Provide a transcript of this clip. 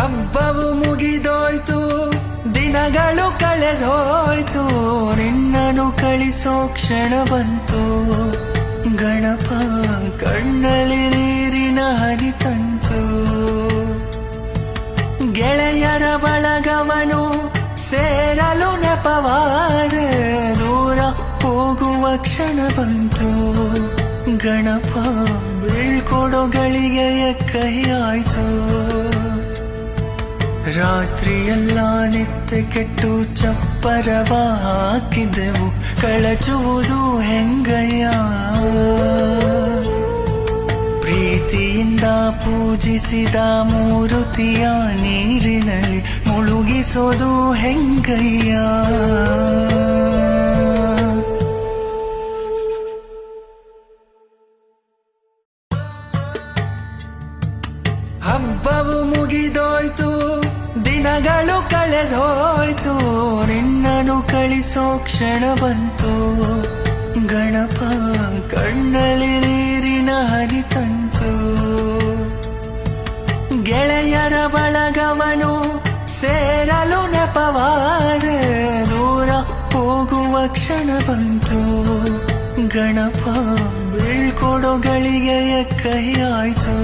ಹಬ್ಬವು ಮುಗಿದೋಯ್ತು, ದಿನಗಳು ಕಳೆದೋಯ್ತು, ನಿನ್ನನು ಕಳಿಸೋ ಕ್ಷಣ ಬಂತು. ಗಣಪ ಕಣ್ಣಲ್ಲಿ ನೀರಿನ ಹನಿ ತಂತು. ಗೆಳೆಯರ ಬಳಗವನು ಸೇರಲು ನೆಪವಾದೆ, ದೂರ ಹೋಗುವ ಕ್ಷಣ ಬಂತು. ಗಣಪ ಬೀಳ್ಕೊಡೋ ಗಳಿಗೆಯ ಕೈ ಆಯ್ತು. ರಾತ್ರಿಯೆಲ್ಲ ನಿತ್ಯ ಕೆಟ್ಟು ಚಪ್ಪರವ ಹಾಕಿದೆವು, ಕಳಚುವುದು ಹೆಂಗಯ್ಯ. ಪ್ರೀತಿಯಿಂದ ಪೂಜಿಸಿದ ಮೂರುತಿಯ ನೀರಿನಲ್ಲಿ ಮುಳುಗಿಸೋದು ಹೆಂಗಯ್ಯ. ಹಬ್ಬವು ಮುಗಿದೋಯ್ತು, ದಿನಗಳು ಕಳೆದೋಯ್ತು, ನಿನ್ನನು ಕಳಿಸೋ ಕ್ಷಣ ಬಂತು. ಗಣಪ ಕಣ್ಣಲ್ಲಿ ನೀರಿನ ಹನಿ ತಂತು. ಗೆಳೆಯರ ಬಳಗವನು ಸೇರಲು ನೆಪವಾದೆ, ದೂರ ಹೋಗುವ ಕ್ಷಣ ಬಂತು. ಗಣಪ ಬೀಳ್ಕೊಡೋ ಗಳಿಗೆಯ ಕೈ ಆಯ್ತು.